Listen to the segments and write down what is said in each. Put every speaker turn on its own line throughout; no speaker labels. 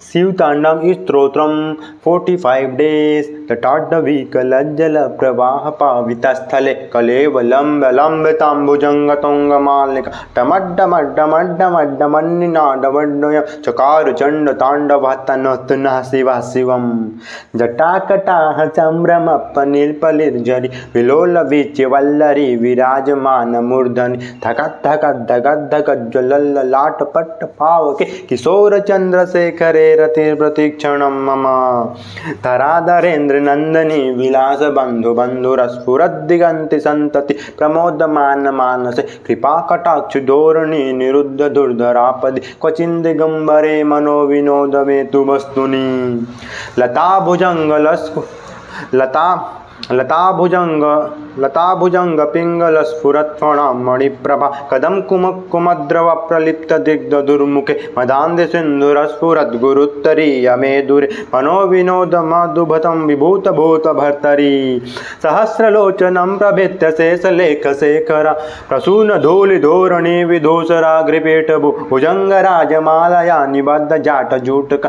शिव तांडव स्तोत्रम 45 days तटाटवीकलज्जल प्रवाह पावित स्थले कलेवलंब लंबितांबुजंग तुंग मालिका टमड्डमड्डमड्डमड्डमन्निनादवड्डय चकार चंड तांडवतनोत्तनः शिवा शिवम जटाकटाह चम्रमप्पनिल्पलिर्जरि विलोल वीच्यवल्लरी विराजमान मूर्धनि धगत् धगत् धगत् धगत् ज्वलल्ललाट पट्ट पावके किशोर चंद्रशेखरे रतिर प्रतीक्षणं मम धराधरेन्द्र नंदनी विलास बंधु बंधुरस्फुरद्दिगंति संतति प्रमोदमान मानसे कृपा कटाक्ष धोरणी निरुद्ध दुर्धरापदि क्वचिन् दिगंबरे मनो विनोद वेतु वस्तुनि लता भुजंग पिंगल स्फुरत्फणा मणिप्रभा कदम कुमद्रव प्रलिप्त दिग्ध दुर्मुखे मदान्ध सिंधुरस्फुरद् गुरुत्तरीय मेदुरे मनो विनोद मधुभतं विभूत भूत भर्तरी सहस्रलोचनं प्रभित्य शेषलेख शेखरा प्रसून धूलि धोरणी विधूसराग्रिपीठ भुजंग राजमालया निबद्ध जाट जूटक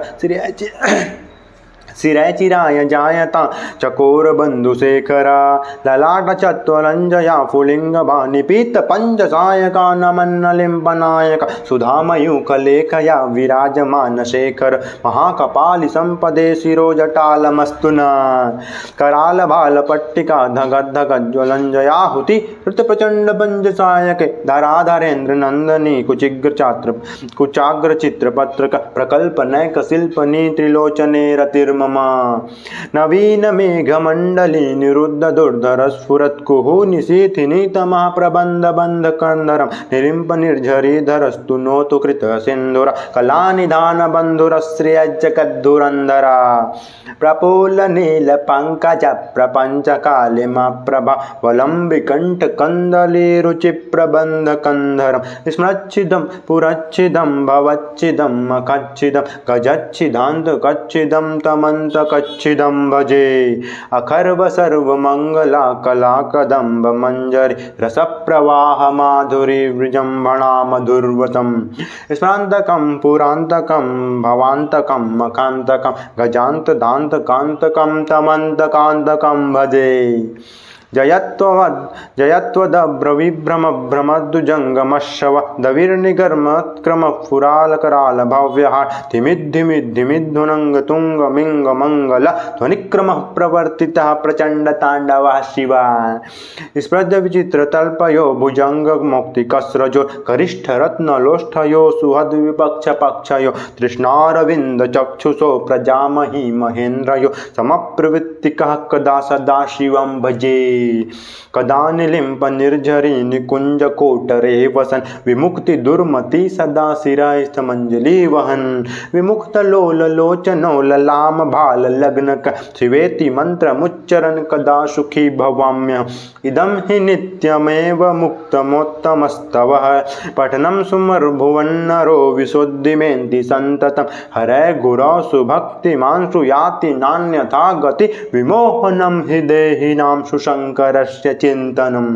शिरचिराय जायता चकोर बंधुशेखरा ललाट चत्वरंजया फुलिंग निपीत पंच सायका नमन्नलिंपनायक सुधामयूखलेखया विराजमान शेखर महाकपालि संपदे शिरोजटालमस्तुना कराल बाल पट्टिका धगद् धगद् ज्वलंजयाहुति ऋत प्रचंड पंच सायके धराधरेन्द्र नंदनी कुचाग्र चित्रपत्रक प्रकल्प नैक शिल्पनी त्रिलोचने रतिर्म नवीन मेघमंडली निरुद्ध दुर्धर स्फुरत् कुहु निशीथिनी तमः प्रबंध बंध कंदरम निरिंप निर्झरीधरस्तु नोतु कृत सिंधुर कलानिधान बंधुरश्रियज्ज कद्दुरंधरा प्रपूल नील पंकज प्रपंच कालिमा प्रभा वलंबिकंठ कंदली रुचि प्रबंध कंधरम स्मृच्छिदम पुरच्छिदम भवच्छिदम मखच्छिदम गजच्छिदांत कच्छिदम तमंत कच्छिदं भजे अखर्व सर्वमंगला कला कदंब मंजरी रसप्रवाह माधुरी विजंभणा मधुर्वतम स्मरांतकं पुरांतकं भवांतकं मखांतकं गजांत दांत कांतकं तमंतकांतकं भजे जयत्वदभ्रविभ्रमभ्रमद्दुजंगमशव दविर्निगर्मत्क्रमफुरालकराल भव्यः धिमिद्धिमिद्धिमिद्धुनङ्गतुङ्गमिङ्गमङ्गल ध्वनिक्रमः प्रवर्तितः प्रचण्डताण्डवः शिवा स्पर्धविचित्रतल्पयो भुजङ्गमुक्तिकस्रजो गरिष्ठरत्नलोष्ठयो सुहद्विपक्षपक्षयो तृष्णारविन्दचक्षुषो प्रजामहि महेन्द्रयो समप्रवृत्तिकः कदा सदा शिवं भजे कदानिलिंप निर्झरी निकुंज कोटरे वसन विमुक्ति दुर्मति सदा शिरास्थमंजलि वहन विमुक्त लोल लोचनो ललाम भाल लग्नक शिवेति मंत्र मुच्चरन कदा सुखी भवाम्य इदं हि नित्यमेव मुक्तमोत्तमस्तवः पठनं सुमर्भुवन्नरो विशुद्धिमेन्ति सन्ततं हरे गुरौ सुभक्तिमांशु याति नान्यथा गति विमोहनं हि देहिनां सुशङ्करस्य चिन्तनम्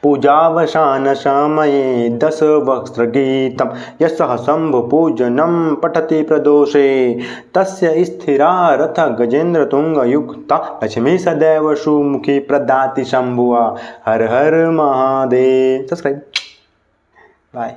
पूजावसान समये दशवक्त्रगीतं यशः शम्भुपूजनं पठति प्रदोषे तस्य स्थिरा रथ गजेन्द्रतुङ्गयुक्ता लक्ष्मी सदैव सुमुखी प्रदाति शम्भुआ हर हर महादेव। Subscribe bye.